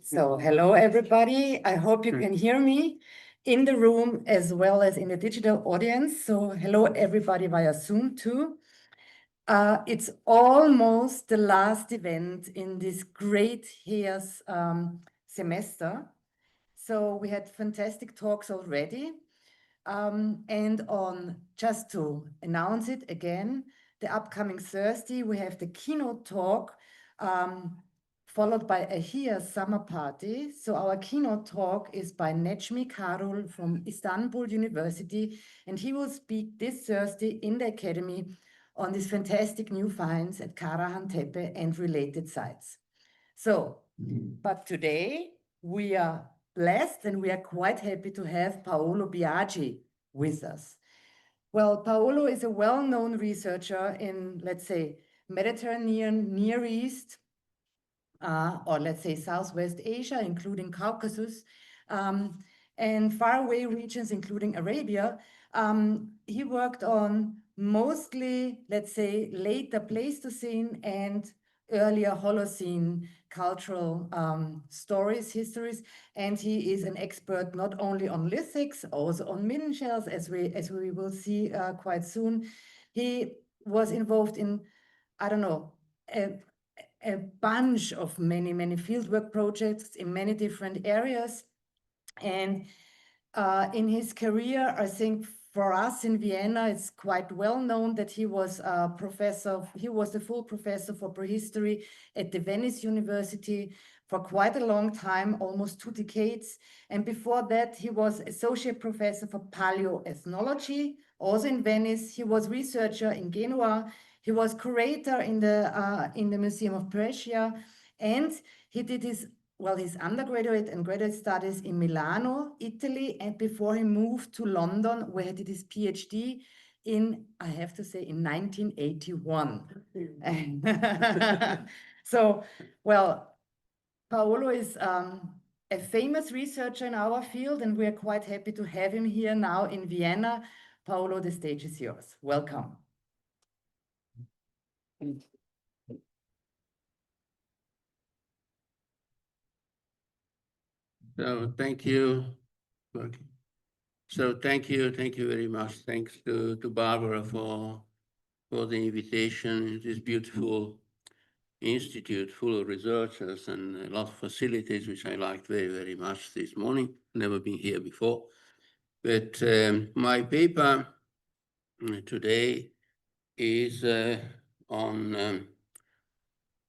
So hello, everybody. I hope you can hear me in the room as well as in the digital audience. So hello, everybody via Zoom too. It's almost the last event in this great HEAS semester. So we had fantastic talks already. And on, just to announce it again, the upcoming Thursday, we have the keynote talk followed by a HEAS summer party. So our keynote talk is by Necmi Karul from Istanbul University, and he will speak this Thursday in the Academy on these fantastic new finds at Karahan Tepe and related sites. So, but today we are blessed and we are quite happy to have Paolo Biagi with us. Well, Paolo is a well-known researcher in, let's say, Mediterranean, Near East, or let's say Southwest Asia, including Caucasus, and faraway regions, including Arabia. He worked on mostly, let's say, later Pleistocene and earlier Holocene cultural stories, histories, and he is an expert not only on lithics, also on midden shells, as we will see quite soon. He was involved in, I don't know, a bunch of many fieldwork projects in many different areas. And in his career, I think for us in Vienna, it's quite well known that he was a professor, he was the full professor for prehistory at the Venice University for quite a long time, almost 2 decades. And before that, he was associate professor for paleoethnology, also in Venice. He was researcher in Genoa. He was curator in the Museum of Brescia, and he did his undergraduate and graduate studies in Milano, Italy, and before he moved to London, where he did his PhD in, I have to say, in 1981. So, well, Paolo is a famous researcher in our field, and we are quite happy to have him here now in Vienna. Paolo, the stage is yours. Welcome. So thank you. So thank you very much. Thanks to Barbara for the invitation. This beautiful institute full of researchers and a lot of facilities, which I liked very much this morning. Never been here before. But my paper today is on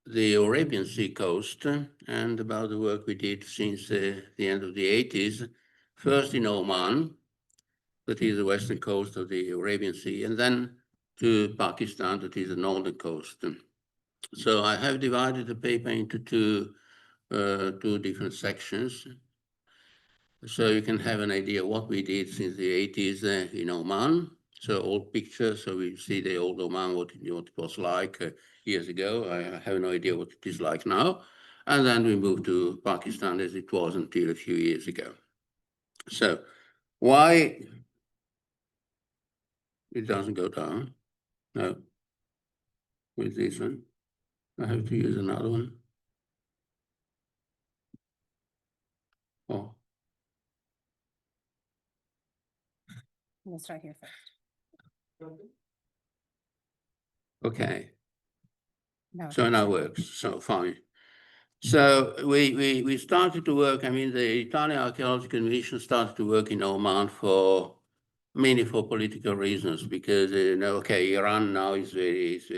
the Arabian Sea coast and about the work we did since the end of the 80s, first in Oman, that is the western coast of the Arabian Sea, and then to Pakistan, that is the northern coast. So I have divided the paper into two different sections, so you can have an idea what we did since the 80s in Oman. So old pictures, so we see the old Oman, what it was like years ago. I have no idea what it is like now. And then we moved to Pakistan as it was until a few years ago. So why it doesn't go down? No, with this one. I have to use another one. Oh. We'll start here first. Okay. No, So now works. So fine. So we started to work. I mean, the Italian Archaeological Commission started to work in Oman mainly for political reasons, because okay, Iran now is is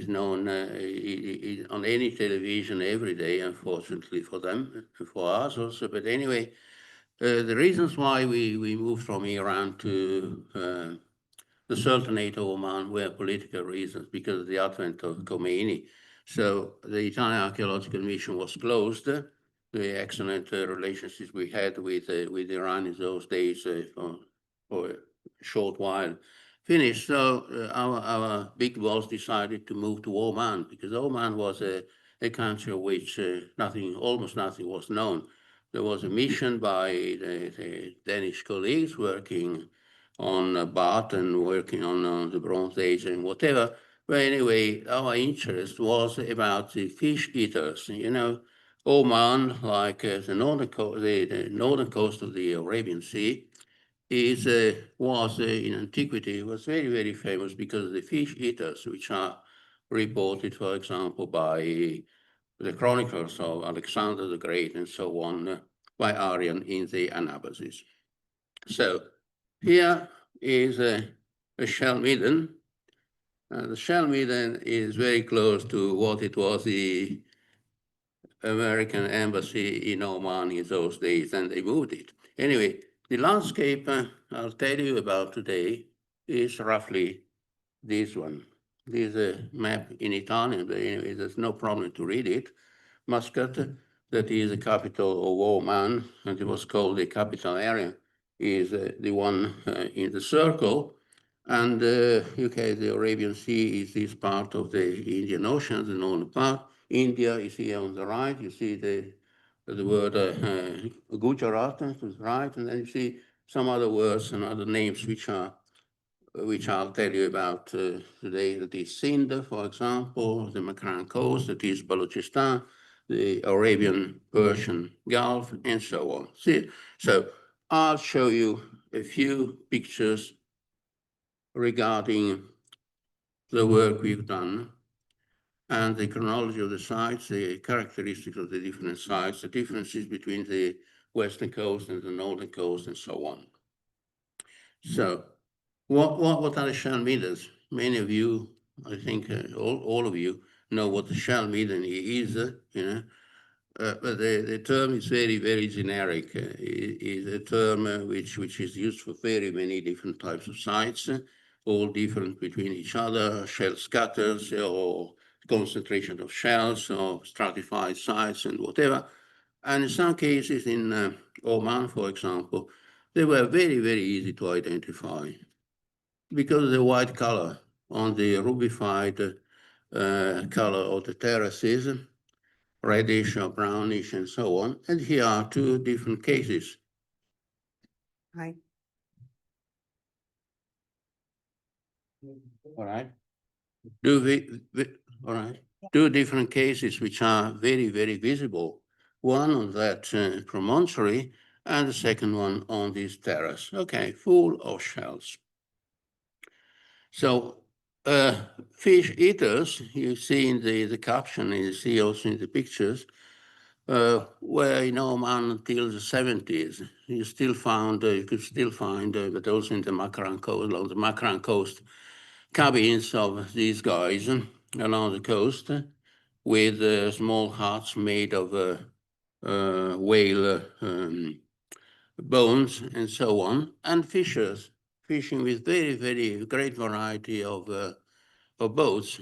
known on any television every day, unfortunately for them and for us also. But anyway, the reasons why we moved from Iran to the Sultanate of Oman were political reasons, because of the advent of Khomeini. So the Italian Archaeological Mission was closed. The excellent relationships we had with Iran in those days for a short while finished. So our big boss decided to move to Oman, because Oman was a country of which almost nothing was known. There was a mission by the Danish colleagues working on Bath and working on the Bronze Age and whatever. But anyway, our interest was about the fish eaters. Oman, like the northern coast of the Arabian Sea, was in antiquity was very, very famous because of the fish eaters, which are reported, for example, by the chronicles of Alexander the Great and so on, by Arian in the Anabasis. So here is a shell midden. The shell midden is very close to what it was the American embassy in Oman in those days, and they moved it. Anyway, the landscape I'll tell you about today is roughly this one. This is a map in Italian, but anyway, there's no problem to read it. Muscat, that is the capital of Oman, and it was called the capital area, is the one in the circle. And UK, the Arabian Sea is this part of the Indian Ocean, the northern part. India is here on the right. You see the word Gujarat to the right, and then you see some other words and other names which I'll tell you about today. That is Sindh, for example, the Makran Coast, that is Balochistan, the Arabian Persian Gulf, and so on. See, so I'll show you a few pictures regarding the work we've done and the chronology of the sites, the characteristics of the different sites, the differences between the western coast and the northern coast, and so on. So what are the shell middens? Many of you, I think all of you, know what the shell midden is, you know. But the term is very, very generic. It is a term which is used for very many different types of sites, all different between each other, shell scatters or concentration of shells or stratified sites and whatever. And in some cases in Oman, for example, they were very, very easy to identify because of the white color on the rubified color of the terraces, reddish or brownish and so on. And here are two different cases. Hi. All right. All right. Two different cases which are very, very visible. One on that promontory and the second one on this terrace. Okay, full of shells. So fish eaters, you see in the caption, and you see also in the pictures, were in Oman until the 70s. You could still find, but also in the Makran coast, along the Makran coast, cabins of these guys along the coast with small huts made of whale bones and so on, and fishers fishing with very, very great variety of boats.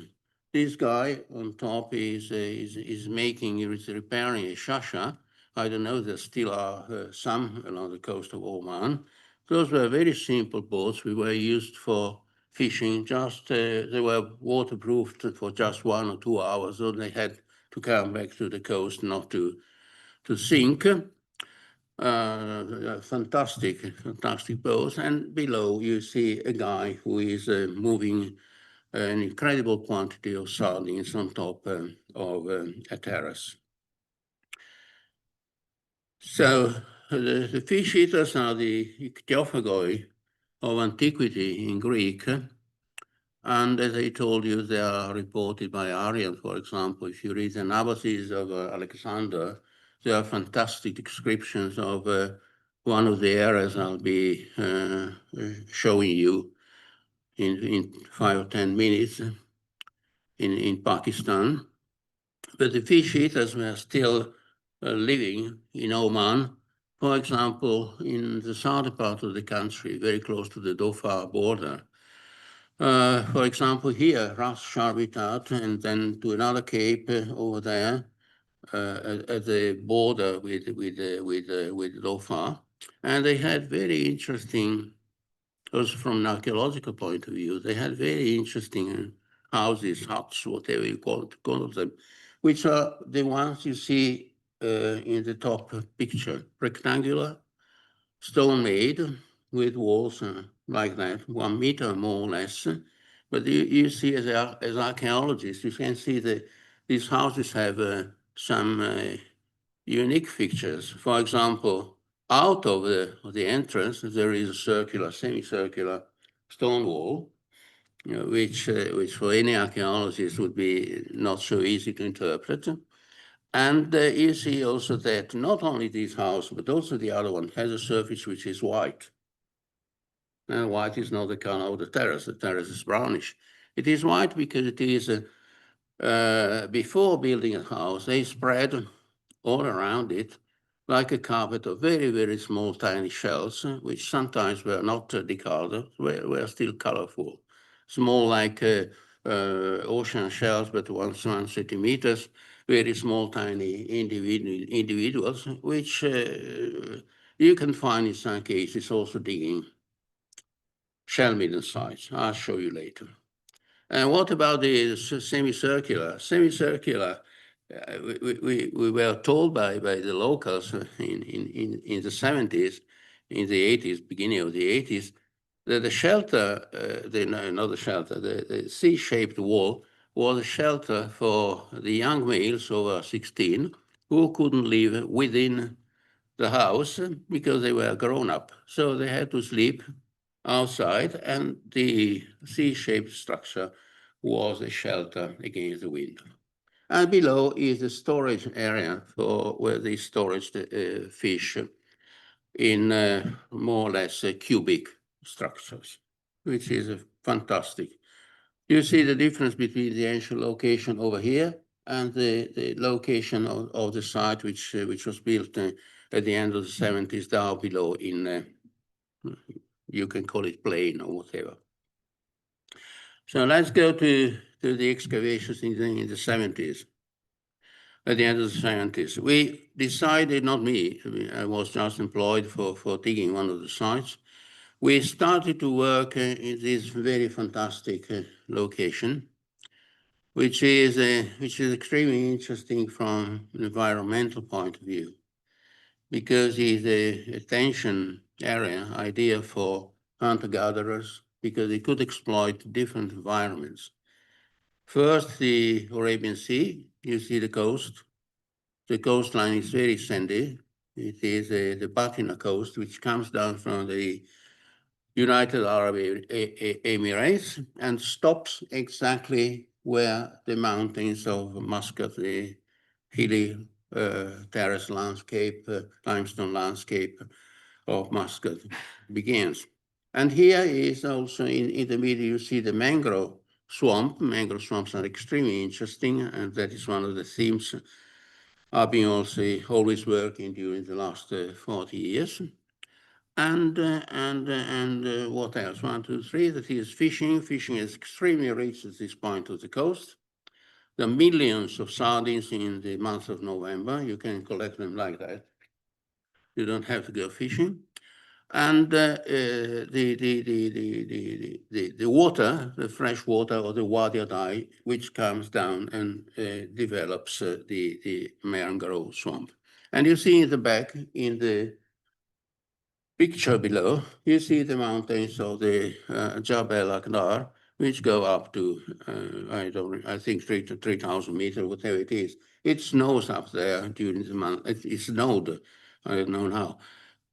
This guy on top is repairing a shasha. I don't know, there still are some along the coast of Oman. Those were very simple boats. We were used for fishing, just they were waterproofed for just 1 or 2 hours, so they had to come back to the coast not to sink. Fantastic boats. And below you see a guy who is moving an incredible quantity of sardines on top of a terrace. So the fish eaters are the ichthyophagoi of antiquity in Greek. And as I told you, they are reported by Arian, for example. If you read the Anabasis of Alexander, there are fantastic descriptions of one of the areas I'll be showing you in 5 or 10 minutes in Pakistan. But the fish eaters were still living in Oman, for example, in the southern part of the country, very close to the Dhofar border. For example, here, Ras Sharbitat, and then to another cape over there at the border with Dhofar. And they had very interesting, also from an archaeological point of view, they had very interesting houses, huts, whatever you call them, which are the ones you see in the top picture, rectangular, stone made with walls like that, 1 meter more or less. But you see, as archaeologists, you can see that these houses have some unique features. For example, out of the entrance, there is a circular, semicircular stone wall, which for any archaeologist would be not so easy to interpret. And you see also that not only this house, but also the other one has a surface which is white. And white is not the color of the terrace. The terrace is brownish. It is white because it is, before building a house, they spread all around it like a carpet of very, very small, tiny shells, which sometimes were not discarded, were still colorful. Small like ocean shells, but 1 centimeters, very small, tiny individuals, which you can find in some cases also digging shell midden sites. I'll show you later. And what about the semicircular? Semicircular, we were told by the locals in the 70s, in the 80s, beginning of the 80s, that the shelter, not the shelter, the C-shaped wall was a shelter for the young males over 16 who couldn't live within the house because they were grown up. So they had to sleep outside, and the C-shaped structure was a shelter against the wind. And below is the storage area for where they storage the fish in more or less cubic structures, which is fantastic. You see the difference between the ancient location over here and the location of the site which was built at the end of the 70s down below in, you can call it plain or whatever. So let's go to the excavations in the 70s. At the end of the 70s, we decided, not me, I was just employed for digging one of the sites. We started to work in this very fantastic location, which is extremely interesting from an environmental point of view, because it's a attention area, idea for hunter-gatherers, because they could exploit different environments. First, the Arabian Sea, you see the coast. The coastline is very sandy. It is the Batina coast, which comes down from the United Arab Emirates and stops exactly where the mountains of Muscat, the hilly terrace landscape, limestone landscape of Muscat begins. And here is also in the middle, you see the mangrove swamp. Mangrove swamps are extremely interesting, and that is one of the themes I've been also always working during the last 40 years. And what else? 1, 2, 3, that is fishing. Fishing is extremely rich at this point of the coast. There are millions of sardines in the month of November. You can collect them like that. You don't have to go fishing. And the water, the fresh water or the Wadi Adai, which comes down and develops the mangrove swamp. And you see in the back, in the picture below, you see the mountains of the Jabal Akhdar, which go up to, I think 3,000 meters, whatever it is. It snows up there during the month. It snowed, I don't know now.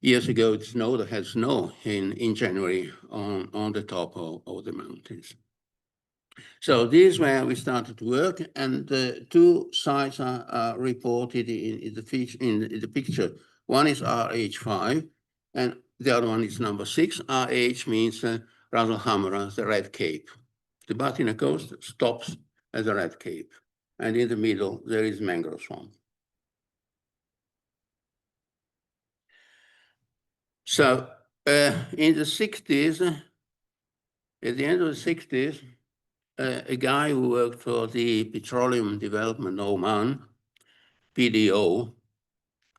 Years ago, it snowed, it had snow in January on the top of the mountains. So this is where we started to work, and two sites are reported in the picture. One is RH5, and the other one is number 6. RH means Ras Al Hamra, the Red Cape. The Batina coast stops at the Red Cape, and in the middle there is mangrove swamp. So in the 60s, at the end of the 60s, a guy who worked for the Petroleum Development Oman, PDO,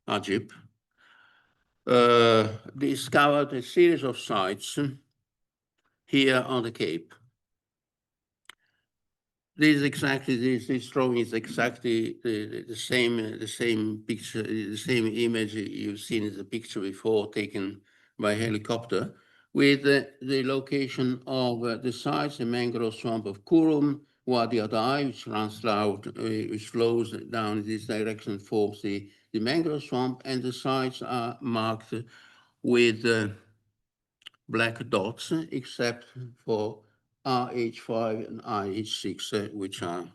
Ajib, discovered a series of sites here on the Cape. This drawing is exactly the same picture, the same image you've seen in the picture before, taken by helicopter, with the location of the sites, the mangrove swamp of Kurum, Wadi Adai, which runs out, which flows down in this direction, forms the the mangrove swamp, and the sites are marked with black dots, except for RH5 and RH6, which are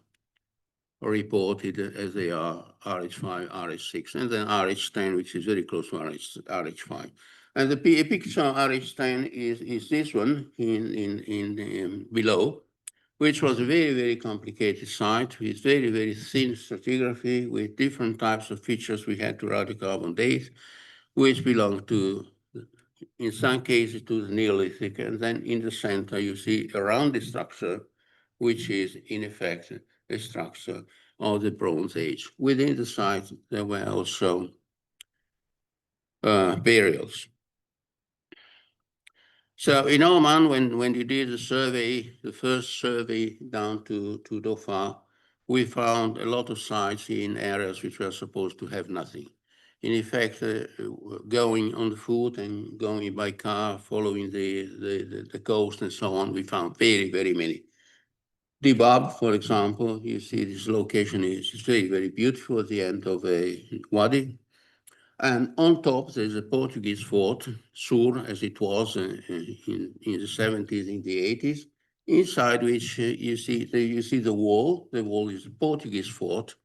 reported as they are RH5, RH6, and then RH10, which is very close to RH5. And the picture of RH10 is this one in below, which was a very, very complicated site with very, very thin stratigraphy with different types of features we had to radiocarbon date, which belong to, in some cases, to the Neolithic. And then in the center, you see a rounded structure, which is in effect a structure of the Bronze Age. Within the site, there were also burials. So in Oman, when you did the survey, the first survey down to Dhofar, we found a lot of sites in areas which were supposed to have nothing. In effect, going on the foot and going by car, following the coast and so on, we found very, very many. Dibab, for example, you see this location is very, very beautiful at the end of a wadi. And on top, there's a Portuguese fort, Sur, as it was in the 70s, in the 80s, inside which you see the wall. The wall is a Portuguese fort.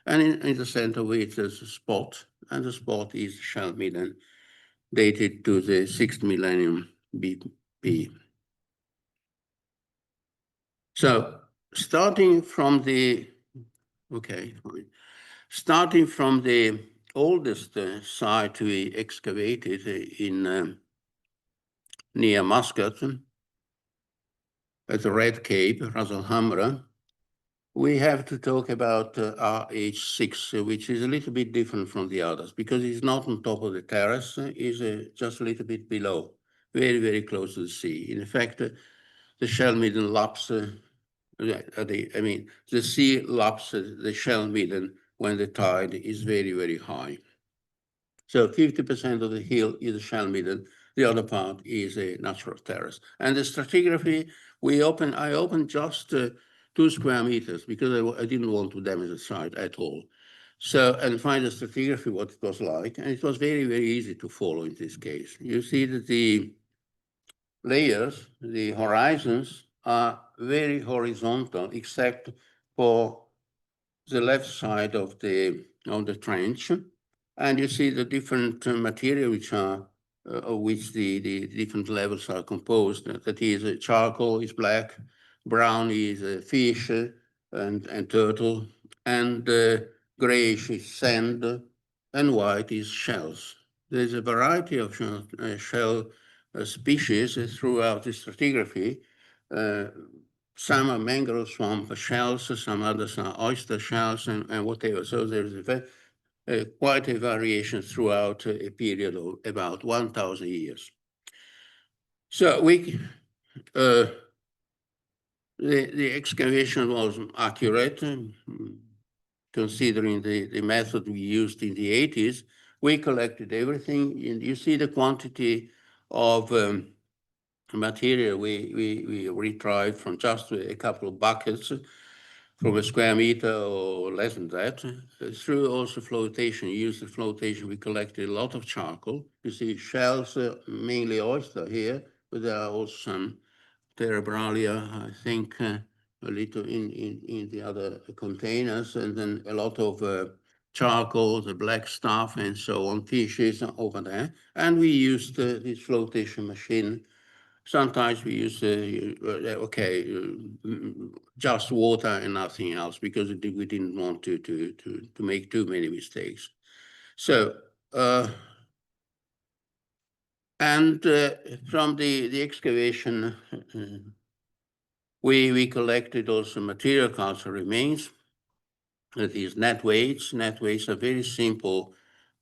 And in the center of it, there's a spot. And the spot is Shell Midden, dated to the 6th millennium BP. So starting from the oldest site we excavated in near Muscat at the Red Cape, Ras Al Hamra, we have to talk about RH6, which is a little bit different from the others because it's not on top of the terrace, it's just a little bit below, very, very close to the sea. In fact, the shell midden laps, the sea laps the shell midden when the tide is very, very high. So 50% of the hill is a shell midden, the other part is a natural terrace. And the stratigraphy, I opened just 2 square meters because I didn't want to damage the site at all. So, and find the stratigraphy, what it was like, and it was very, very easy to follow in this case. You see that the layers, the horizons, are very horizontal, except for the left side of the trench. And you see the different material which are, of which the different levels are composed. That is, charcoal is black, brown is fish and turtle, and grayish is sand, and white is shells. There's a variety of shell species throughout the stratigraphy. Some are mangrove swamp shells, some others are oyster shells and whatever. So there's quite a variation throughout a period of about 1,000 years. So the excavation was accurate, considering the method we used in the 80s. We collected everything, and you see the quantity of material we retrieved from just a couple of buckets from a square meter or less than that. Through also flotation, used the flotation, we collected a lot of charcoal. You see shells, mainly oyster here, but there are also some terebralia, I think, a little in the other containers, and then a lot of charcoal, the black stuff, and so on, fishes over there. And we used this flotation machine. Sometimes we use, just water and nothing else because we didn't want to make too many mistakes. So, from the excavation, we collected also material culture remains. That is net weights. Net weights are very simple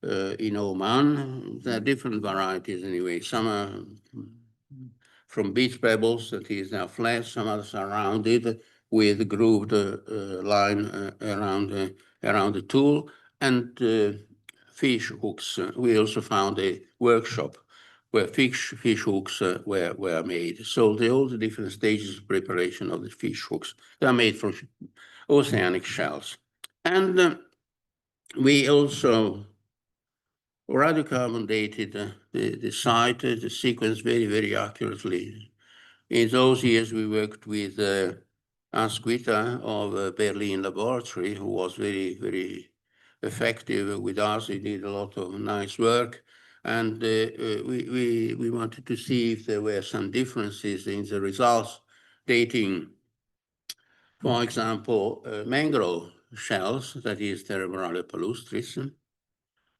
in Oman. There are different varieties anyway. Some are from beach pebbles, that is now flat, some others are rounded with grooved line around the tool, and fish hooks. We also found a workshop where fish hooks were made. So all the different stages of preparation of the fish hooks, they are made from oceanic shells. And we also radiocarbon dated the site, the sequence very, very accurately. In those years, we worked with Hans Guitta of Berlin Laboratory, who was very, very effective with us. He did a lot of nice work. And we wanted to see if there were some differences in the results dating, for example, mangrove shells, that is Terebrale palustris.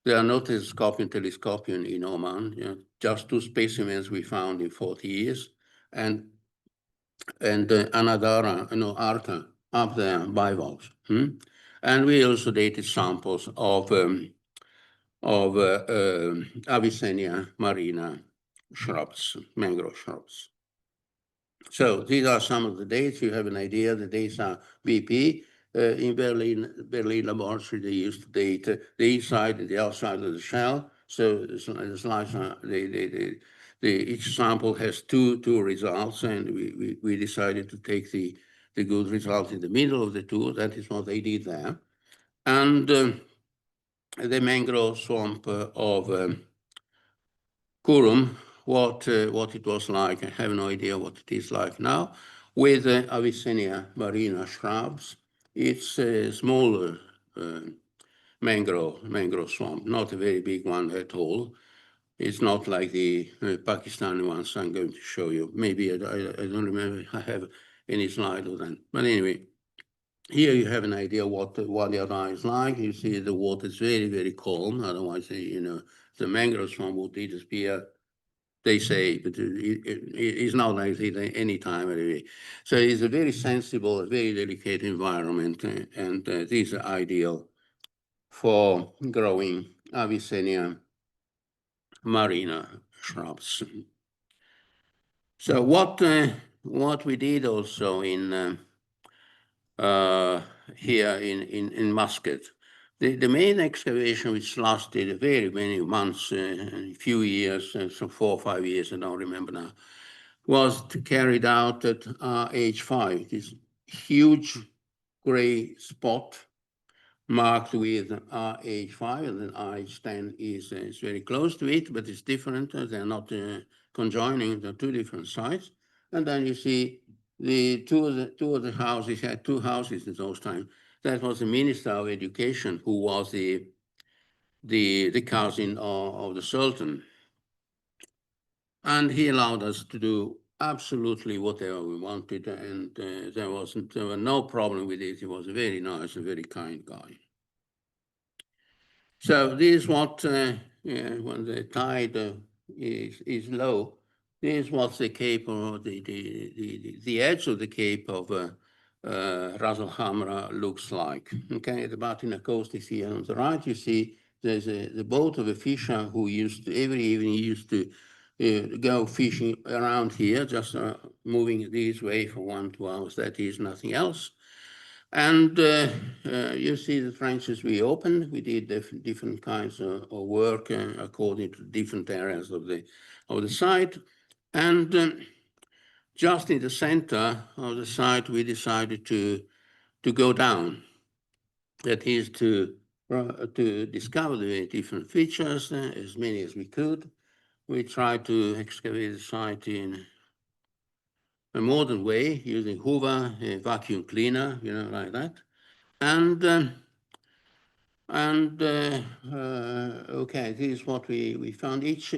There are no telescopion in Oman, just 2 specimens we found in 40 years. And Anadara, Arta, up there, bivalves. And we also dated samples of Avicennia marina shrubs, mangrove shrubs. So these are some of the dates. You have an idea. The dates are BP. In Berlin Laboratory, they used to date the inside and the outside of the shell. So the slides are, each sample has two results, and we decided to take the good result in the middle of the two. That is what they did there. And the mangrove swamp of Kurum, what it was like. I have no idea what it is like now. With Avicennia marina shrubs, it's a smaller mangrove swamp, not a very big one at all. It's not like the Pakistani ones I'm going to show you. Maybe I don't remember if I have any slide of them. But anyway, here you have an idea what the Wadi is like. You see the water is very, very calm. Otherwise, the mangrove swamp would disappear, they say, but it's not like it any time anyway. So it's a very sensible, very delicate environment, and these are ideal for growing Avicennia marina shrubs. So what we did also in here in Muscat, the main excavation, which lasted very many months, a few years, so 4 or 5 years, I don't remember now, was carried out at RH5, this huge gray spot marked with RH5, and then RH10 is very close to it, but it's different. They're not conjoining the 2 different sites. And then you see the two of the houses had 2 houses in those times. That was the Minister of Education, who was the cousin of the Sultan. And he allowed us to do absolutely whatever we wanted, and there was no problem with it. He was a very nice and very kind guy. So this is what, when the tide is low, this is what the cape, or the edge of the cape of Ras Al Khamra looks like. Okay, the Batina coast is here on the right. You see there's the boat of a fisher who used to, every evening used to go fishing around here, just moving this way for 1-2 hours. That is nothing else. And you see the trenches we opened. We did different kinds of work according to different areas of the site. And just in the center of the site, we decided to go down. That is to discover the different features, as many as we could. We tried to excavate the site in a modern way, using Hoover, a vacuum cleaner, like that. And okay, this is what we found. Each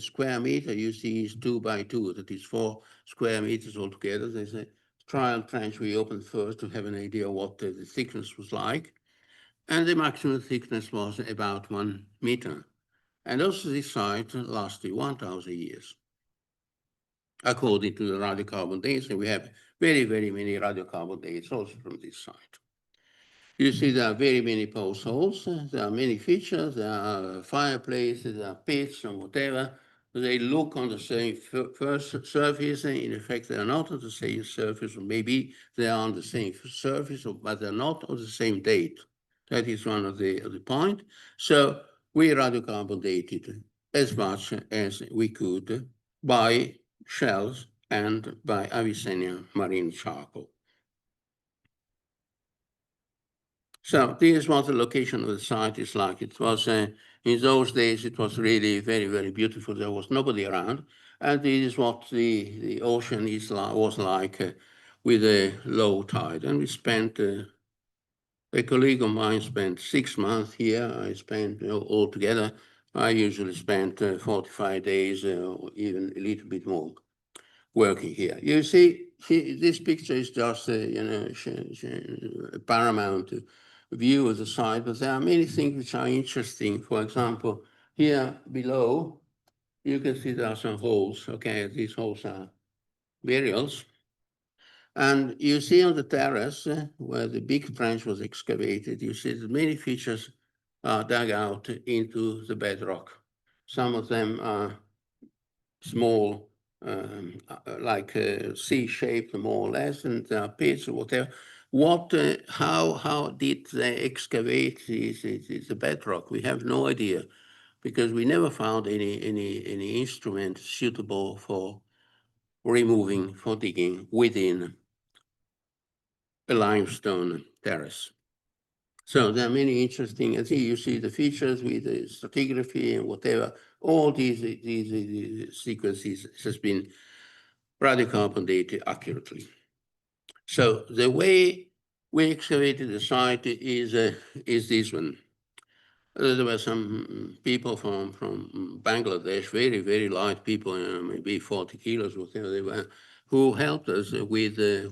square meter you see is 2 by 2. That is 4 square meters altogether. There's a trial trench we opened first to have an idea what the thickness was like. And the maximum thickness was about 1 meter. And also this site lasted 1,000 years. According to the radiocarbon dates, and we have very, very many radiocarbon dates also from this site. You see there are very many post holes, there are many features, there are fireplaces, there are pits and whatever. They look on the same first surface, and in effect they are not on the same surface, or maybe they are on the same surface, but they're not on the same date. That is one of the point. So we radiocarbon dated as much as we could by shells and by Avicennia marine charcoal. So this is what the location of the site is like. It was, in those days, it was really very, very beautiful. There was nobody around. And this is what the ocean was like with a low tide. And we spent, a colleague of mine spent 6 months here. I spent, altogether, I usually spent 45 days or even a little bit more working here. You see, this picture is just a paramount view of the site, but there are many things which are interesting. For example, here below, you can see there are some holes. Okay, these holes are burials. And you see on the terrace where the big trench was excavated, you see that many features are dug out into the bedrock. Some of them are small, like C-shaped more or less, and pits or whatever. How did they excavate the bedrock? We have no idea, because we never found any instrument suitable for removing, for digging within a limestone terrace. So there are many interesting, and here you see the features with the stratigraphy and whatever. All these sequences has been radiocarbon dated accurately. So the way we excavated the site is this one. There were some people from Bangladesh, very, very light people, maybe 40 kilos, whatever they were, who helped us with the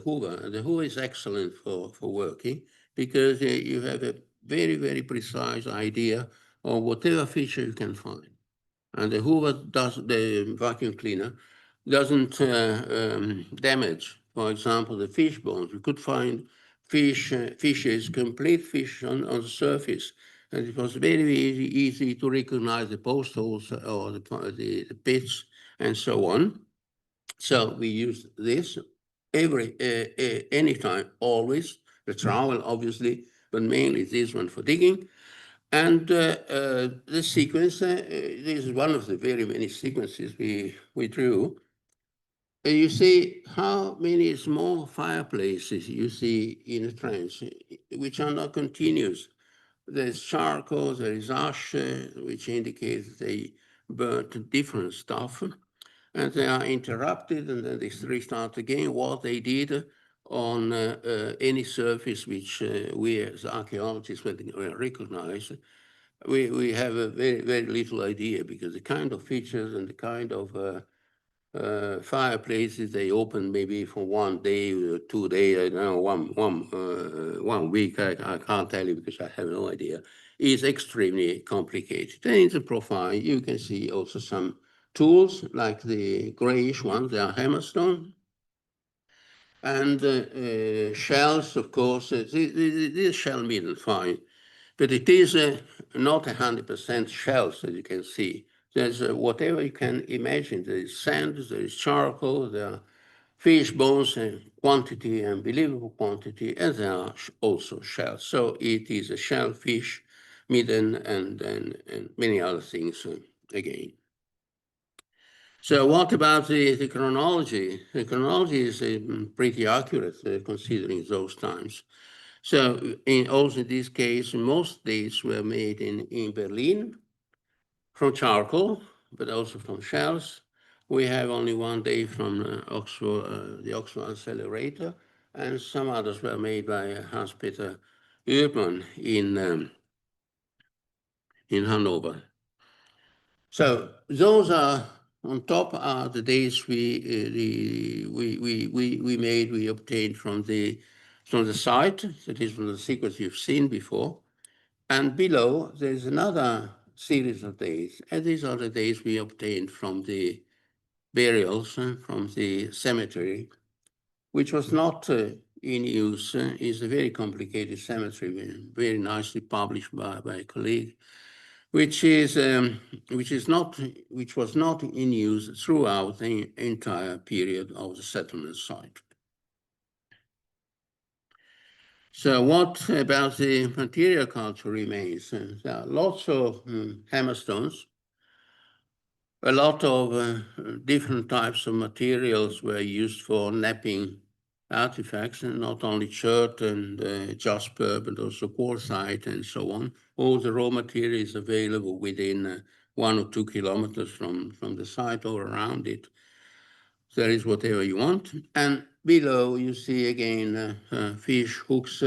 hoover. And the hoover is excellent for working, because you have a very, very precise idea of whatever feature you can find. And the hoover the vacuum cleaner doesn't damage, for example, the fish bones. You could find fishes, complete fish on the surface. And it was very easy to recognize the post holes or the pits and so on. So we use this anytime, always. The trowel, obviously, but mainly this one for digging. And the sequence, this is one of the very many sequences we drew. You see how many small fireplaces you see in a trench, which are not continuous. There's charcoal, there is ash, which indicates they burnt different stuff, and they are interrupted, and then they restart again. What they did on any surface which we as archaeologists recognize, we have a very, very little idea, because the kind of features and the kind of fireplaces they open maybe for 1 day or 2 days, I don't know, 1 week, I can't tell you because I have no idea, is extremely complicated. And in the profile, you can see also some tools, like the grayish ones, they are hammerstone. And shells, of course, this shell middle, fine. But it is not 100% shells, as you can see. There's whatever you can imagine. There is sand, there is charcoal, there are fish bones, quantity, unbelievable quantity, and there are also shells. So it is a shellfish, midden, and many other things again. So what about the chronology? The chronology is pretty accurate considering those times. So also in this case, most dates were made in Berlin from charcoal, but also from shells. We have only 1 day from the Oxford Accelerator, and some others were made by Hans-Peter Urban in Hanover. So those are on top are the days we obtained from the site, that is from the sequence you've seen before. And below, there's another series of days, and these are the days we obtained from the burials from the cemetery, which was not in use. It's a very complicated cemetery, very nicely published by a colleague, which was not in use throughout the entire period of the settlement site. So what about the material culture remains? There are lots of hammerstones. A lot of different types of materials were used for napping artifacts, and not only chert and jasper, but also quartzite and so on. All the raw material is available within 1 or 2 kilometers from the site or around it. There is whatever you want. And below you see again fish hooks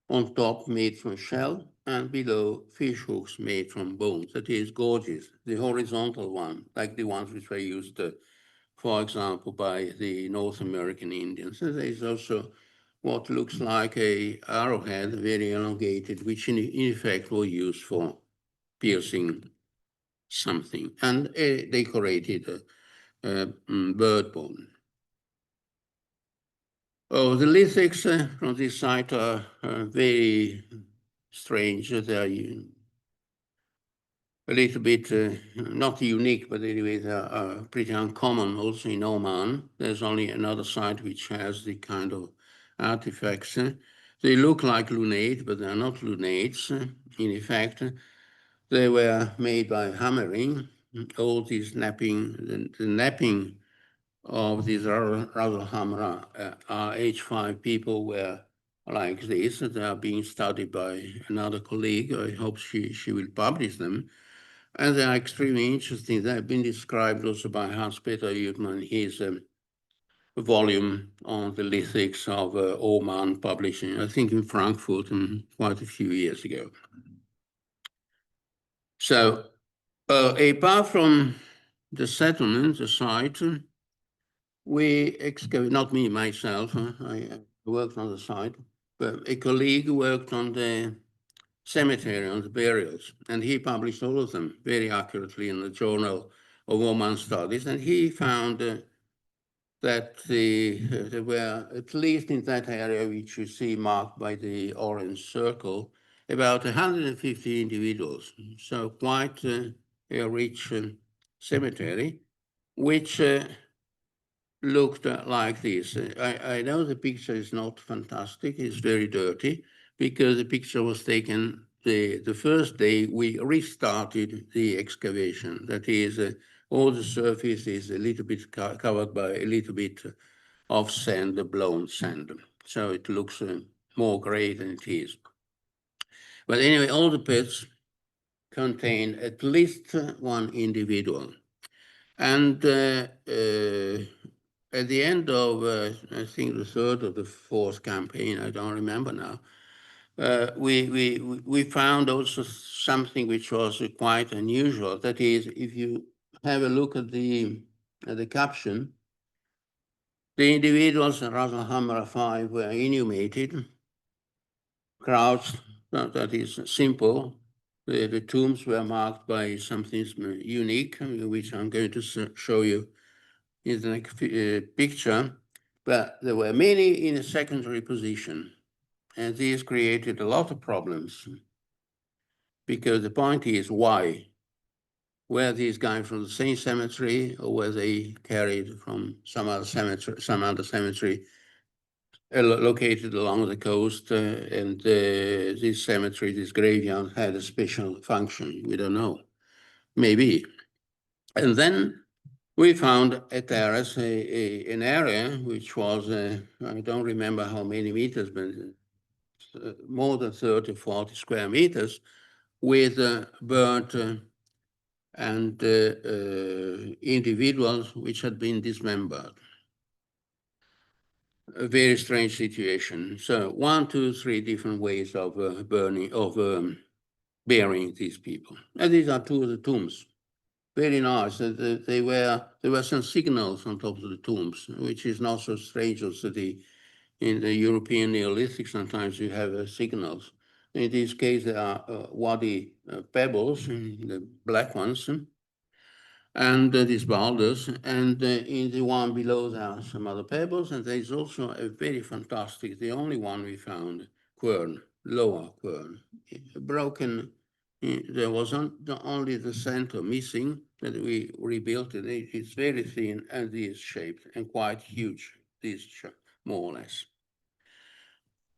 on top made from shell, and below fish hooks made from bones. That is gorgeous. The horizontal one, like the ones which were used, for example, by the North American Indians. And there is also what looks like a arrowhead, very elongated, which in effect was used for piercing something, and a decorated bird bone. Oh, the lithics from this site are very strange. They are a little bit, not unique, but anyway, they are pretty uncommon also in Oman. There's only another site which has the kind of artifacts. They look like lunate, but they're not lunates. In effect, they were made by hammering. All these napping, the napping of these rather hammer H5 people were like this. They are being studied by another colleague. I hope she will publish them. And they are extremely interesting. They have been described also by Hans-Peter Uthman in his volume on the lithics of Oman, publishing, I think in Frankfurt, quite a few years ago. So apart from the settlement, the site, we excavate, not me myself, I worked on the site, but a colleague worked on the cemetery, on the burials, and he published all of them very accurately in the Journal of Oman Studies, and he found that there were, at least in that area which you see marked by the orange circle, about 150 individuals, so quite a rich cemetery, which looked like this. I know the picture is not fantastic, it's very dirty, because the picture was taken the first day we restarted the excavation. That is, all the surface is a little bit covered by a little bit of sand, blown sand. So it looks more gray than it is. But anyway, all the pits contain at least one individual. And at the end of, I think, the third or the fourth campaign, I don't remember now, we found also something which was quite unusual. That is, if you have a look at the caption, the individuals in Ras Al Hamra 5 were inhumated, crouched, that is simple. The tombs were marked by something unique, which I'm going to show you in the next picture, but there were many in a secondary position, and these created a lot of problems, because the point is, why? Were these guys from the same cemetery, or were they carried from some other cemetery located along the coast, and this cemetery, this graveyard, had a special function? We don't know. Maybe. And then we found a terrace, an area which was, I don't remember how many meters, but more than 30, 40 square meters, with burnt and individuals which had been dismembered. A very strange situation. So 1, 2, 3 different ways of burying these people. And these are 2 of the tombs. Very nice. There were some signals on top of the tombs, which is not so strange also in the European Neolithic. Sometimes you have signals. In this case, there are wadi pebbles, the black ones, and these boulders. And in the one below, there are some other pebbles. And there is also a very fantastic, the only one we found, quern, lower quern, broken. There was only the center missing, that we rebuilt it. It's very thin and this shaped and quite huge, this more or less.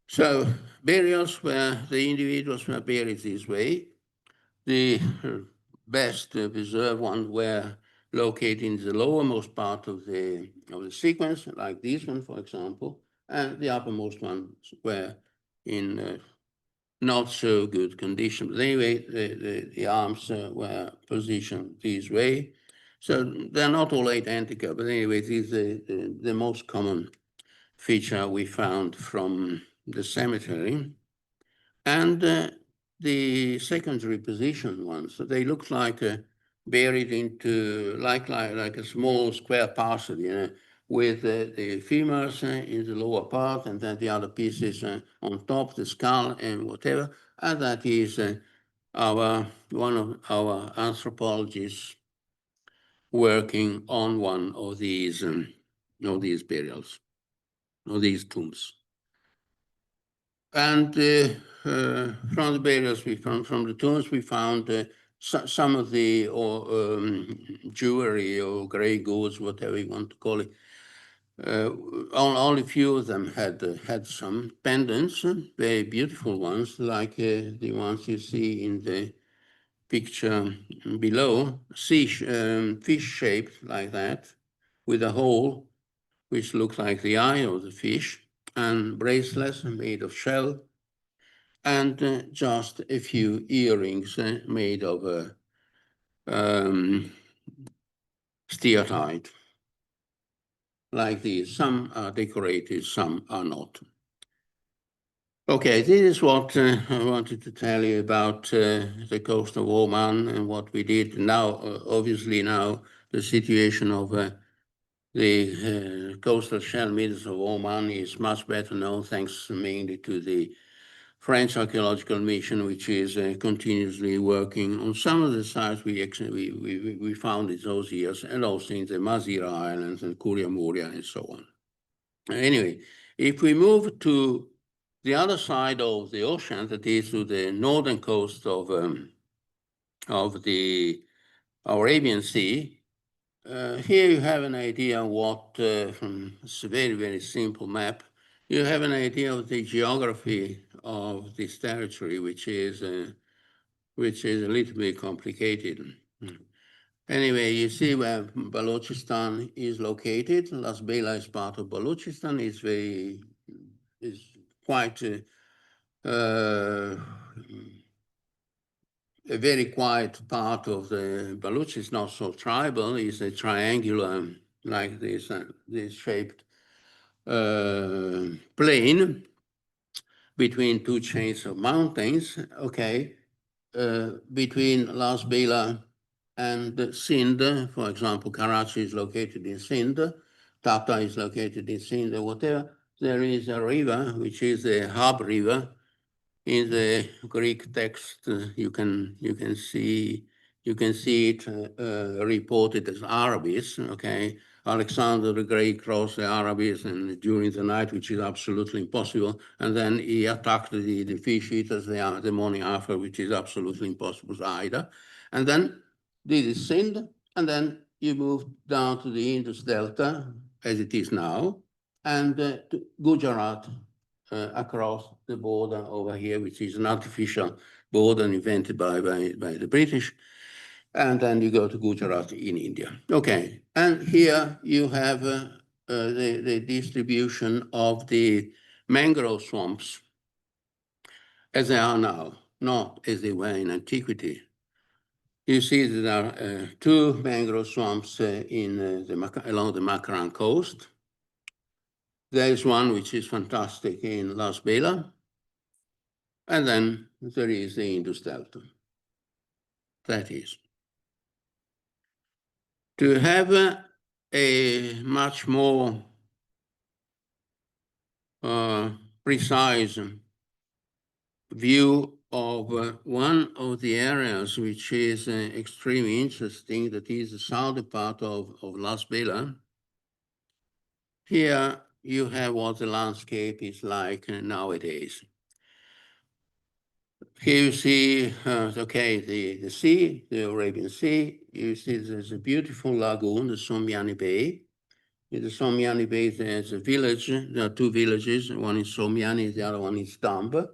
So burials where the individuals were buried this way. The best preserved ones were located in the lowermost part of the sequence, like this one, for example. and the uppermost ones were in not so good condition. But anyway, the arms were positioned this way. So they're not all identical, but anyway, this is the most common feature we found from the cemetery. And the secondary position ones, so they look like buried into like a small square parcel, with the femurs in the lower part, and then the other pieces on top, the skull and whatever. And that is one of our anthropologists working on one of these burials, of these tombs. And from the burials, from the tombs, we found some of the jewelry or gray goods, whatever you want to call it. Only a few of them had some pendants, very beautiful ones, like the ones you see in the picture below, fish-shaped like that, with a hole which looks like the eye of the fish, and bracelets made of shell, and just a few earrings made of steatite, like these. Some are decorated, some are not. Okay, this is what I wanted to tell you about the coast of Oman and what we did. Now, obviously now, the situation of the coastal shell middens of Oman is much better known, thanks mainly to the French Archaeological Mission, which is continuously working on some of the sites we found in those years, and also in the Mazira Islands and Kuria Muria and so on. Anyway, if we move to the other side of the ocean, that is to the northern coast of the Arabian Sea, here you have an idea what, from a very, very simple map, you have an idea of the geography of this territory, which is a little bit complicated. Anyway, you see where Balochistan is located. Las Bela is part of Balochistan. Is quite a very quiet part of the Baluch. Is not so tribal. It's a triangular, like this shaped plain between two chains of mountains. Okay, between Las Bela and Sindh, for example, Karachi is located in Sindh, Tata is located in Sindh, whatever. There is a river, which is the Hab River. In the Greek text, you can see it reported as Arabis. Okay, Alexander the Great crossed the Arabis and during the night, which is absolutely impossible. And then he attacked the fish eaters the morning after, which is absolutely impossible either. And then this is Sindh, and then you move down to the Indus Delta, as it is now, and to Gujarat, across the border over here, which is an artificial border invented by the British. And then you go to Gujarat in India. Okay, and here you have the distribution of the mangrove swamps as they are now, not as they were in antiquity. You see that there are two mangrove swamps along the Makaran coast. There is one which is fantastic in Las Bela, and then there is the Indus Delta. That is. To have a much more precise view of one of the areas which is extremely interesting, that is the southern part of Las Bela. Here you have what the landscape is like nowadays. Here you see, okay, the sea, the Arabian Sea. You see there's a beautiful lagoon, the Somyani Bay. In the Somyani Bay, there's a village. There are two villages. One is Somyani, the other one is Damb.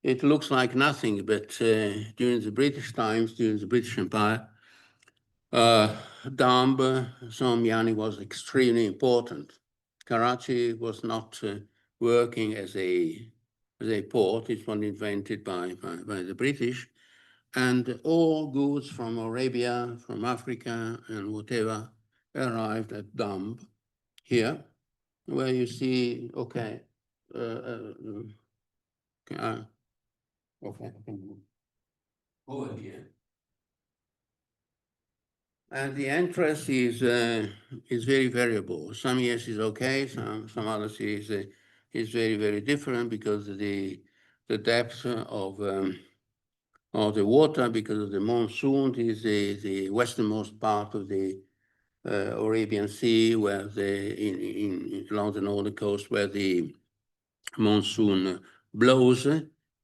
It looks like nothing, but during the British times, during the British Empire, Damb, Somyani was extremely important. Karachi was not working as a port. It was invented by the British. And all goods from Arabia, from Africa, and whatever arrived at dump here, where you see, okay, okay, I can move over here. And the interest is very variable. Some years is okay, some others is very, very different because the depth of the water, because of the monsoon, is the westernmost part of the Arabian Sea, where along the northern coast, where the monsoon blows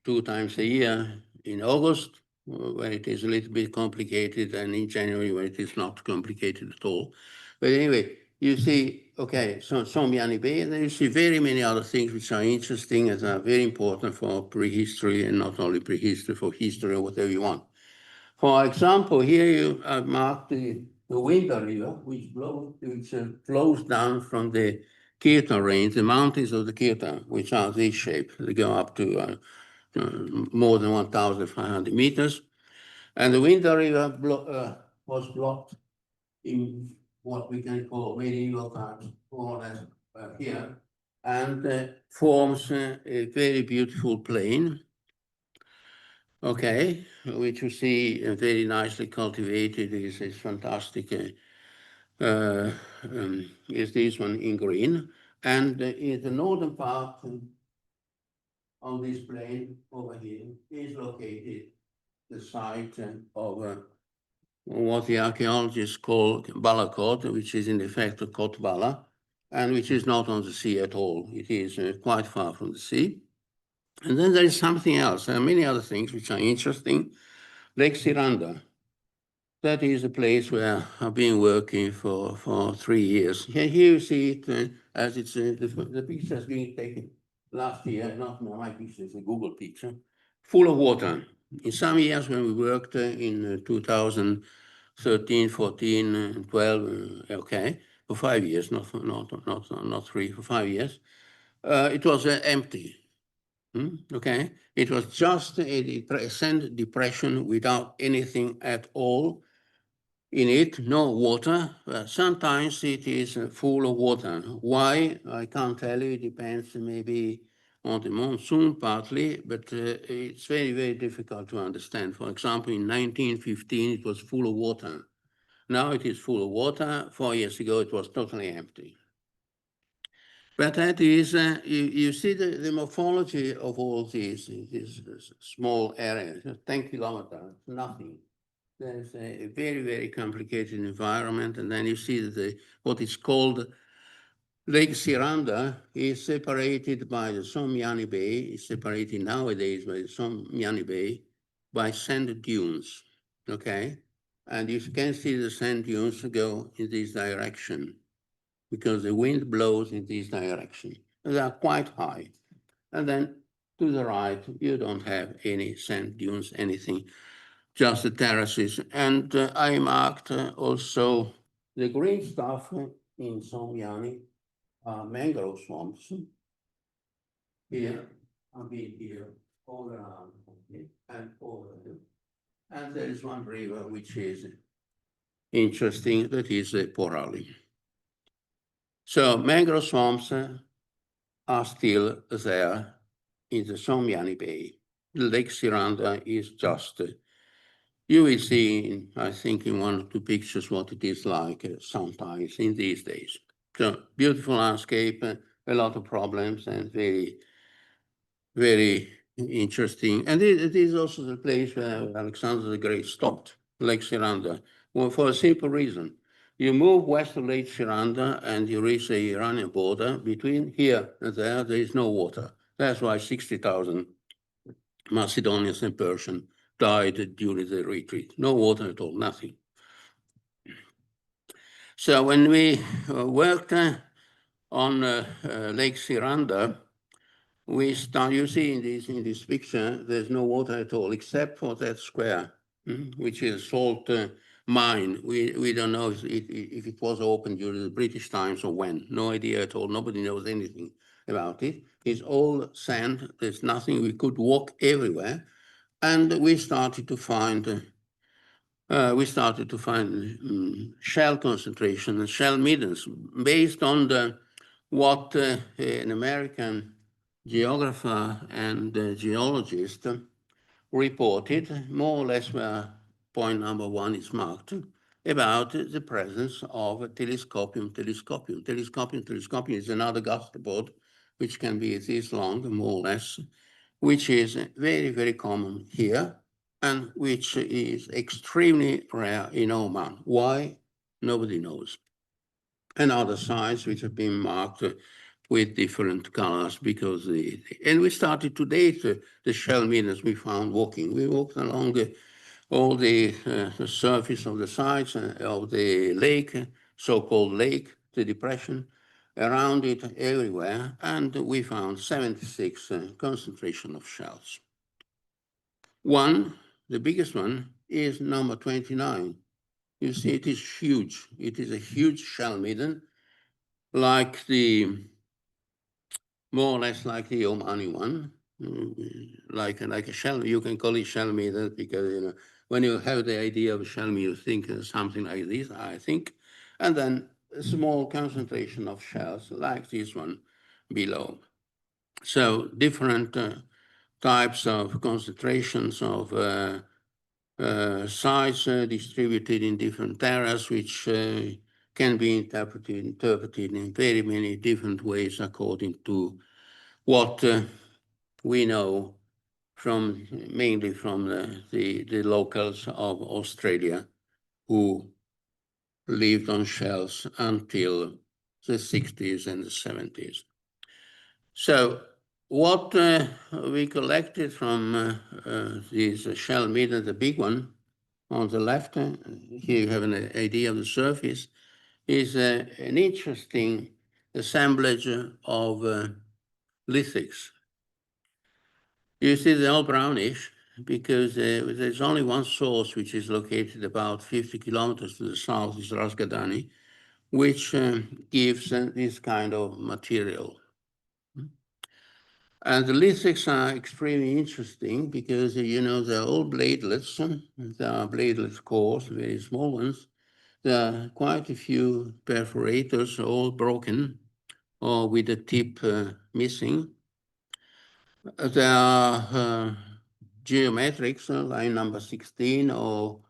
2 times a year, in August, where it is a little bit complicated, and in January, where it is not complicated at all. But anyway, you see, okay, so Sommiani Bay, and then you see very many other things which are interesting and are very important for prehistory, and not only prehistory, for history or whatever you want. For example, here you have marked the Winter River, which flows down from the Kirtan range, the mountains of the Kirtan, which are this shape. They go up to more than 1,500 meters. And the Winter River was blocked in what we can call medieval times, more or less here, and forms a very beautiful plain. Okay, which you see very nicely cultivated is fantastic. Is this one in green, and in the northern part on this plain over here is located the site of what the archaeologists call Balakot, which is in effect a Kotbala, and which is not on the sea at all. It is quite far from the sea. And then there is something else. There are many other things which are interesting. Lake Siranda. That is a place where I've been working for 3 years. Here you see it as it's the picture has been taken last year, not my picture, it's a Google picture, full of water. In some years when we worked in 2013, 14, 12, okay, for 5 years, not 3, for 5 years, it was empty. Okay, it was just a sand depression without anything at all in it, no water. Sometimes it is full of water. Why? I can't tell you. It depends maybe on the monsoon partly, but it's very, very difficult to understand. For example, in 1915, it was full of water. Now it is full of water. 4 years ago, it was totally empty. But that is, you see the morphology of all these small areas, 10 kilometers, nothing. There's a very, very complicated environment. And then you see that what is called Lake Siranda is separated by the Sommiani Bay, is separated nowadays by the Sommiani Bay by sand dunes, okay? And you can see the sand dunes go in this direction, because the wind blows in this direction. They are quite high. And then to the right, you don't have any sand dunes, anything, just the terraces. And I marked also the green stuff in Sommiani, mangrove swamps. Here, I've been here all around, and over there. And there is one river which is interesting, that is Porali. So mangrove swamps are still there in the Sommiani Bay. Lake Siranda is just, you will see, I think, in 1 or 2 pictures what it is like sometimes in these days. So beautiful landscape, a lot of problems, and very, very interesting. And it is also the place where Alexander the Great stopped, Lake Siranda, well, for a simple reason. You move west of Lake Siranda and you reach the Iranian border. Between here and there is no water. That's why 60,000 Macedonians and Persians died during the retreat. No water at all, nothing. So when we worked on Lake Siranda, we start, you see in this picture, there's no water at all except for that square, which is mine. We don't know if it was opened during the British times or when. No idea at all. Nobody knows anything about it. It's all sand. There's nothing. We could walk everywhere. And we started to find shell concentration and shell middens based on what an American geographer and geologist reported, more or less where point number 1 is marked, about the presence of telescopium. Telescopium is another gastropod, which can be this long, more or less, which is very, very common here, and which is extremely rare in Oman. Why? Nobody knows. And other sites which have been marked with different colors because and we started to date the shell middens we found walking. We walked along all the surface of the sites of the lake, so-called lake, the depression, around it everywhere, and we found 76 concentration of shells. One, the biggest one, is number 29. You see, it is huge. It is a huge shell midden, like more or less like the Omani one, like a shell. You can call it shell midden because when you have the idea of a shell midden, you think something like this, I think, and then a small concentration of shells like this one below. So different types of concentrations of sites distributed in different areas, which can be interpreted in very many different ways according to what we know mainly from the locals of Australia who lived on shells until the 60s and the 70s. So what we collected from these shell midden, the big one on the left, here you have an idea of the surface, is an interesting assemblage of lithics. You see they're all brownish because there's only one source which is located about 50 kilometers to the south, is Ras Gadani, which gives this kind of material. And the lithics are extremely interesting because, they're all bladelets. They are bladelet cores, very small ones. There are quite a few perforators, all broken or with the tip missing. There are geometrics, line number 16, or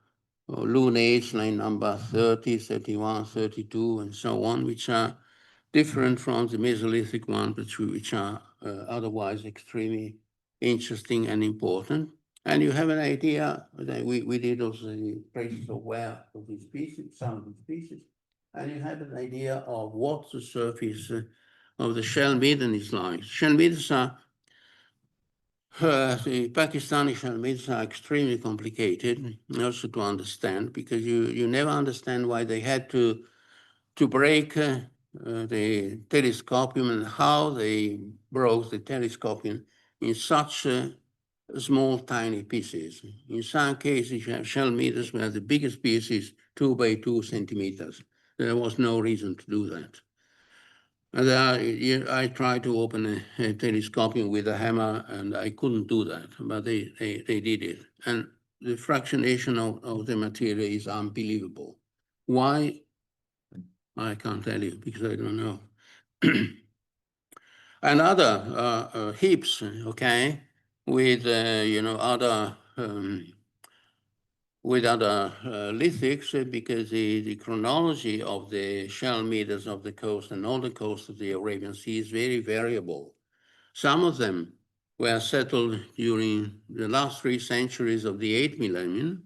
lunates, line number 30, 31, 32, and so on, which are different from the Mesolithic one, which are otherwise extremely interesting and important. And you have an idea that we did also the traces of wear of these pieces, some of these pieces, and you have an idea of what the surface of the shell midden is like. Shell middens are the Pakistani shell middens are extremely complicated also to understand because you never understand why they had to break the telescopium and how they broke the telescopium in such small, tiny pieces. In some cases, you have shell middens where the biggest piece is 2 by 2 centimeters. There was no reason to do that. And I tried to open a telescopium with a hammer, and I couldn't do that, but they did it. And the fractionation of the material is unbelievable. Why? I can't tell you because I don't know. And other heaps, okay, with other lithics, because the chronology of the shell middens of the coast and all the coast of the Arabian Sea is very variable. Some of them were settled during the last 3 centuries of the 8th millennium,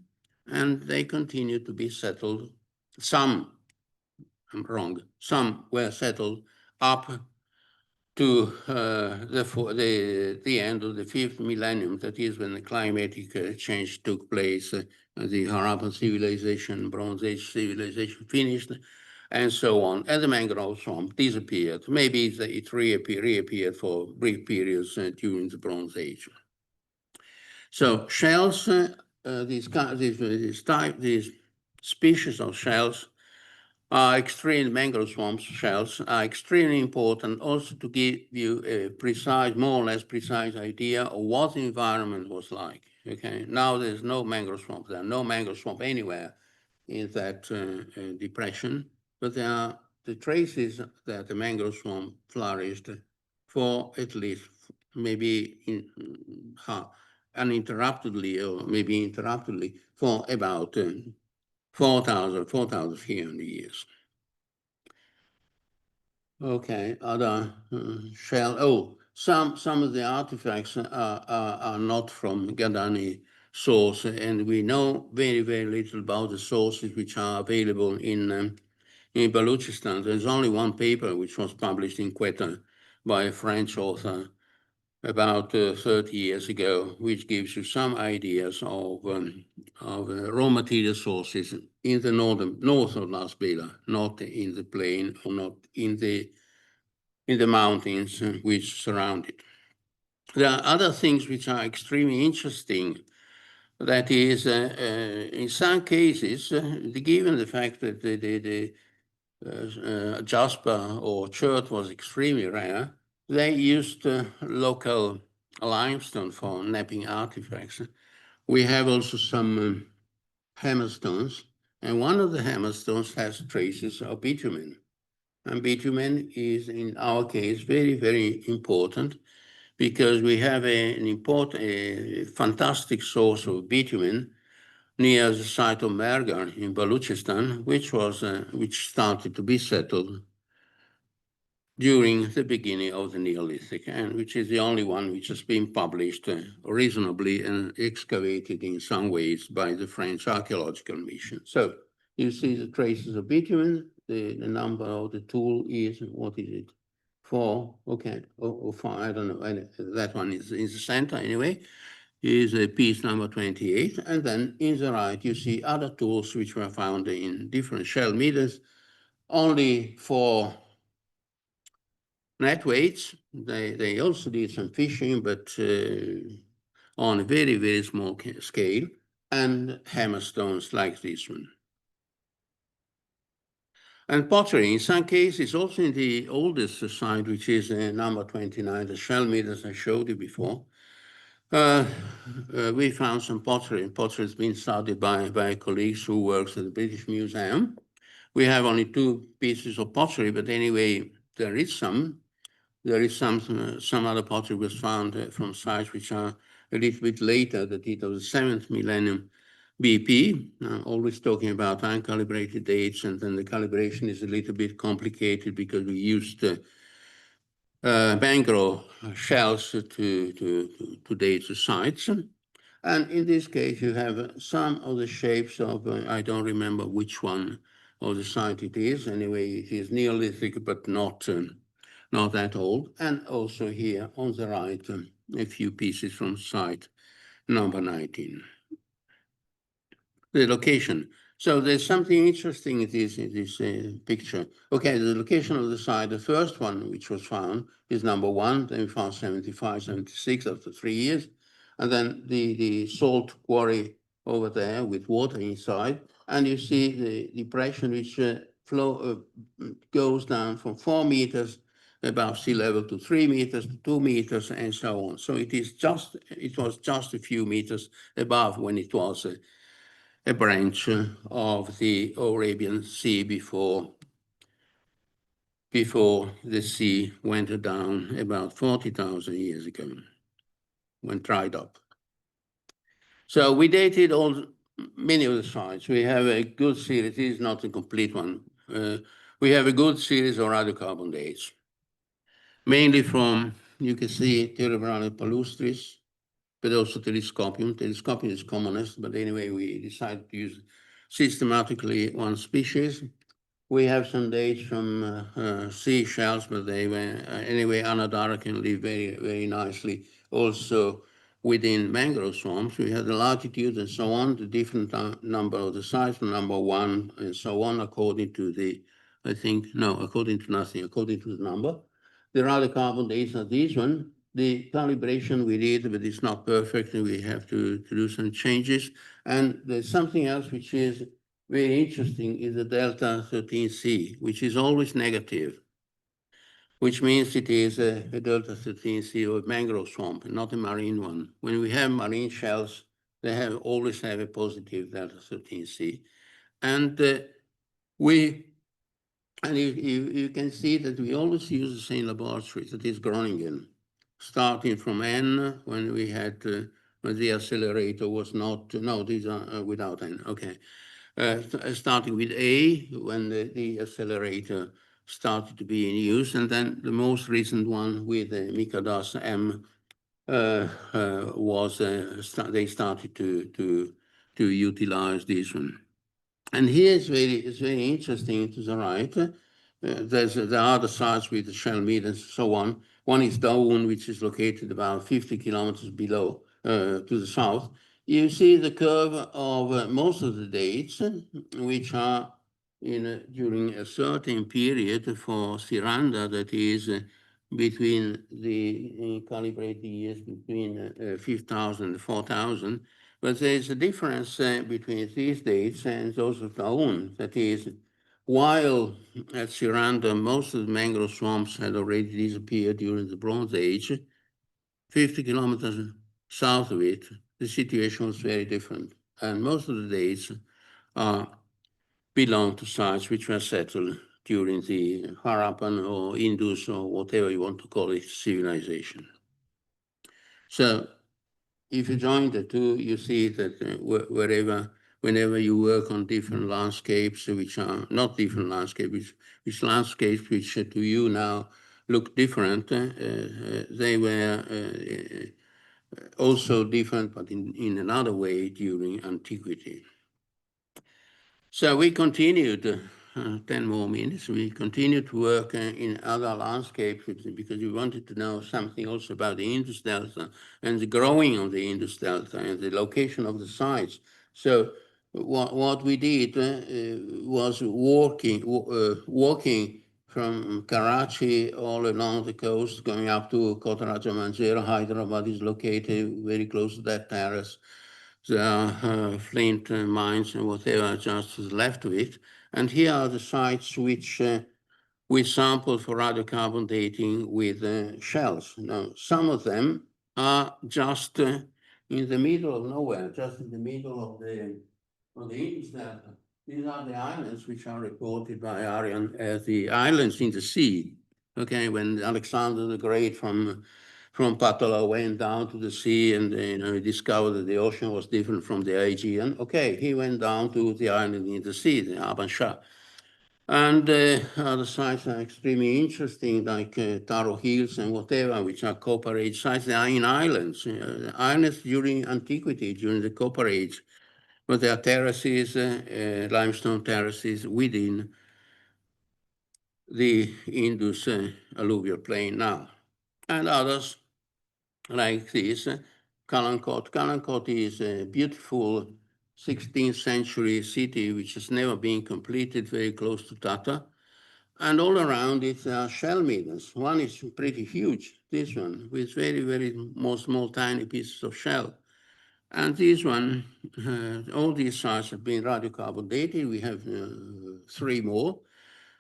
and they continue to be settled. Some, I'm wrong, some were settled up to the end of the 5th millennium, that is when the climatic change took place, the Harappan civilization, Bronze Age civilization finished, and so on. And the mangrove swamp disappeared. Maybe it reappeared for brief periods during the Bronze Age. So shells, these species of shells are extreme, mangrove swamps shells are extremely important also to give you a precise, more or less precise idea of what the environment was like. Okay, now there's no mangrove swamp. There are no mangrove swamp anywhere in that depression, but there are the traces that the mangrove swamp flourished for at least maybe uninterruptedly or maybe interruptedly for about 4,000 years. Okay, other shell. Oh, some of the artifacts are not from Gadani source, and we know very, very little about the sources which are available in Balochistan. There's only one paper which was published in Quetta by a French author about 30 years ago, which gives you some ideas of raw material sources in the north of Las Bela, not in the plain or not in the mountains which surround it. There are other things which are extremely interesting. That is, in some cases, given the fact that the jasper or chert was extremely rare, they used local limestone for knapping artifacts. We have also some hammerstones, and one of the hammerstones has traces of bitumen. And bitumen is, in our case, very, very important because we have a fantastic source of bitumen near the site of Mergar in Balochistan, which started to be settled during the beginning of the Neolithic, and which is the only one which has been published reasonably and excavated in some ways by the French Archaeological Mission. So you see the traces of bitumen. The number of the tool is, what is it? 4, okay, or 5, I don't know. That one is in the center anyway, is a piece number 28. And then in the right, you see other tools which were found in different shell middens, only for net weights. They also did some fishing, but on a very, very small scale, and hammerstones like this one. And pottery, in some cases, also in the oldest site, which is number 29, the shell middens I showed you before, we found some pottery. Pottery has been studied by colleagues who works at the British Museum. We have only 2 pieces of pottery, but anyway, there is some. There is some other pottery was found from sites which are a little bit later, that it of the 7th millennium BP. Always talking about uncalibrated dates, and then the calibration is a little bit complicated because we used mangrove shells to date the sites. And in this case, you have some of the shapes of, I don't remember which one of the site it is. Anyway, it is Neolithic, but not that old. And also here on the right, a few pieces from site number 19. The location. So there's something interesting in this picture. Okay, the location of the site, the first one which was found is number 1. Then we found 75, 76 after 3 years. And then the salt quarry over there with water inside. And you see the depression which goes down from 4 meters above sea level to 3 meters, to 2 meters, and so on. So it was just a few meters above when it was a branch of the Arabian Sea before the sea went down about 40,000 years ago, when dried up. So we dated many of the sites. We have a good series. It is not a complete one. We have a good series of radiocarbon dates, mainly from, you can see, Terebrane palustris, but also telescopium. Telescopium is commonest, but anyway, we decided to use systematically one species. We have some dates from seashells, but they were anyway anadark and live very, very nicely. Also within mangrove swamps, we had the latitude and so on, the different number of the size from number 1 and so on, according to the, according to nothing, according to the number. The radiocarbon dates are these one. The calibration we did, but it's not perfect, and we have to do some changes. And there's something else which is very interesting is the delta 13C, which is always negative, which means it is a delta 13C or a mangrove swamp, not a marine one. When we have marine shells, they always have a positive delta 13C. And you can see that we always use the same laboratory, that is Groningen, starting from N when we had, when the accelerator was not, no, these are without N, okay. Starting with A, when the accelerator started to be in use, and then the most recent one with the Mikadas M they started to utilize this one. And here it's very interesting to the right. There are the sites with the shell meat and so on. One is Daun, which is located about 50 kilometers below to the south. You see the curve of most of the dates, which are during a certain period for Siranda, that is between the calibrated years between 5,000 and 4,000. But there's a difference between these dates and those of Daun. That is, while at Siranda, most of the mangrove swamps had already disappeared during the Bronze Age, 50 kilometers south of it, the situation was very different. And most of the dates belong to sites which were settled during the Harappan or Indus or whatever you want to call it, civilization. So if you join the two, you see that whenever you work on different landscapes, which are not different landscapes, which landscapes which to you now look different, they were also different, but in another way during antiquity. So we continued, 10 more minutes, we continued to work in other landscapes because we wanted to know something also about the Indus Delta and the growing of the Indus Delta and the location of the sites. So what we did was walking from Karachi all along the coast, going up to Kota Raja Manjira. Hyderabad is located very close to that terrace. There are flint mines and whatever just to the left of it. And here are the sites which we sampled for radiocarbon dating with shells. Now, some of them are just in the middle of nowhere, just in the middle of the Indus Delta. These are the islands which are reported by Aryan as the islands in the sea. Okay, when Alexander the Great from Patala went down to the sea and he discovered that the ocean was different from the Aegean. Okay, he went down to the island in the sea, the Aban Shah. And other sites are extremely interesting, like Taro Hills and whatever, which are Copper Age sites. They are in islands, islands during antiquity, during the Copper Age. But there are terraces, limestone terraces within the Indus alluvial plain now. And others like this, Calancot. Calancot is a beautiful 16th century city which has never been completed, very close to Tata. And all around it are shell middens. One is pretty huge, this one, with very, very small, tiny pieces of shell. And this one, all these sites have been radiocarbon dated. We have 3 more.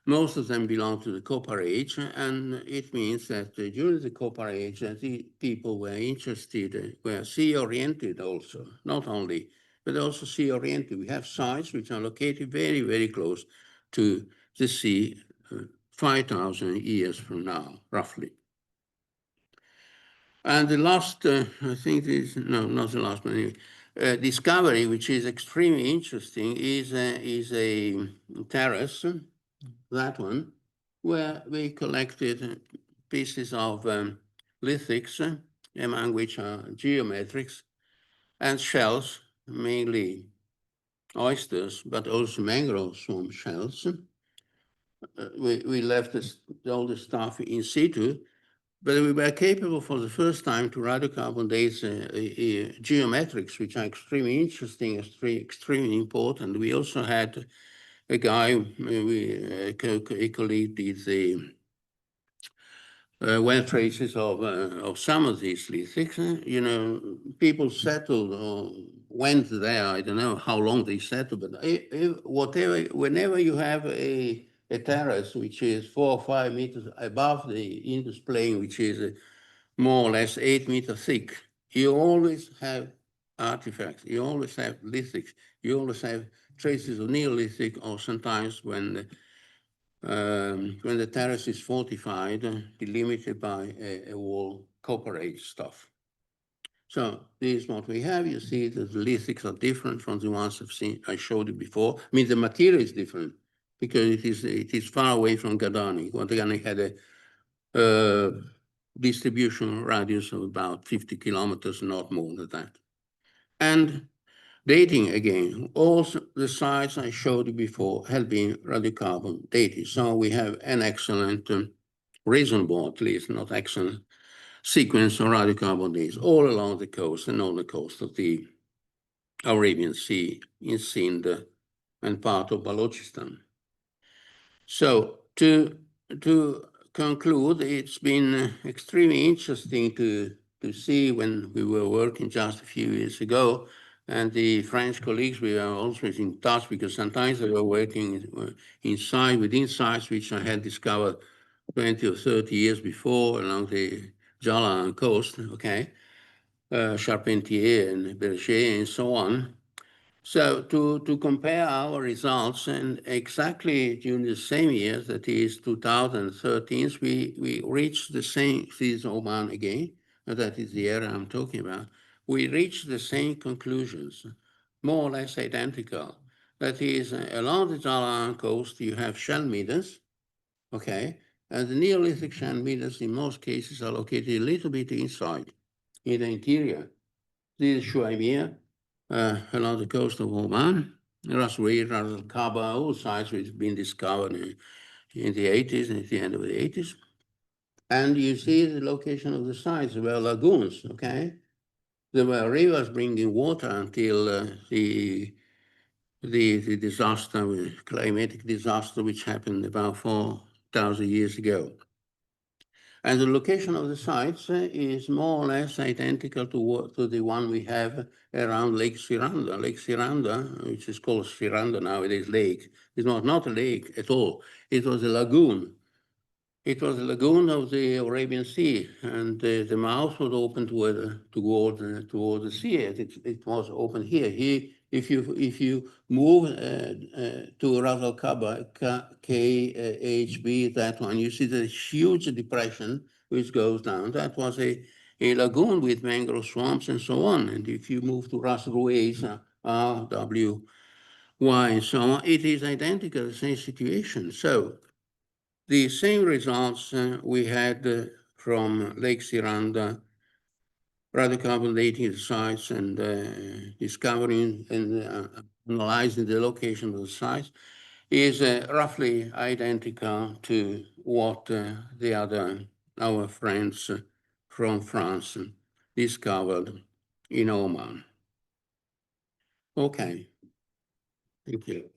Most of them belong to the Copper Age, and it means that during the Copper Age, the people were interested, were sea-oriented also, not only, but also sea-oriented. We have sites which are located very, very close to the sea, 5,000 years from now, roughly. And the last, I think this, no, not the last, but anyway, discovery, which is extremely interesting, is a terrace, that one, where we collected pieces of lithics, among which are geometrics, and shells, mainly oysters, but also mangrove swamp shells. We left all the stuff in situ, but we were capable for the first time to radiocarbon date geometrics, which are extremely interesting, extremely important. We also had a guy, a colleague, did the well traces of some of these lithics. People settled went there, I don't know how long they settled, but whenever you have a terrace which is 4 or 5 meters above the Indus Plain, which is more or less 8 meters thick, you always have artifacts, you always have lithics, you always have traces of Neolithic, or sometimes when the terrace is fortified, delimited by a wall, copper age stuff. So this is what we have. You see that the lithics are different from the ones I showed you before. I mean, the material is different because it is far away from Gadani. Gadani had a distribution radius of about 50 kilometers, not more than that. And dating again, all the sites I showed you before have been radiocarbon dated. So we have an excellent, reasonable at least, not excellent, sequence of radiocarbon dates all along the coast and on the coast of the Arabian Sea in Sind and part of Balochistan. So to conclude, it's been extremely interesting to see when we were working just a few years ago, and the French colleagues, we are also in touch because sometimes they were working within sites which I had discovered 20 or 30 years before along the Jalan coast, okay, Charpentier and Berger and so on. So to compare our results, and exactly during the same year, that is 2013, we reached the same, this is Oman again, that is the area I'm talking about, we reached the same conclusions, more or less identical. That is, along the Jalan coast, you have shell middens, okay, and the Neolithic shell middens in most cases are located a little bit inside, in the interior. This is Shuaibia, along the coast of Oman. Ras Reed, Ras Al Kaba, all sites which have been discovered in the 80s, at the end of the 80s. And you see the location of the sites. There were lagoons, okay? There were rivers bringing water until the disaster, climatic disaster, which happened about 4,000 years ago. And the location of the sites is more or less identical to the one we have around Lake Siranda. Lake Siranda, which is called Siranda nowadays Lake, it was not a lake at all. It was a lagoon. It was a lagoon of the Arabian Sea, and the mouth was open toward the sea. It was open here. If you move to Ras Al Kaba, KHB, that one, you see the huge depression which goes down. That was a lagoon with mangrove swamps and so on. And if you move to Ras Ruiz, RWY, and so on, it is identical, the same situation. So the same results we had from Lake Siranda, radiocarbon dating the sites and discovering and analyzing the location of the sites is roughly identical to what our friends from France discovered in Oman. Okay, thank you.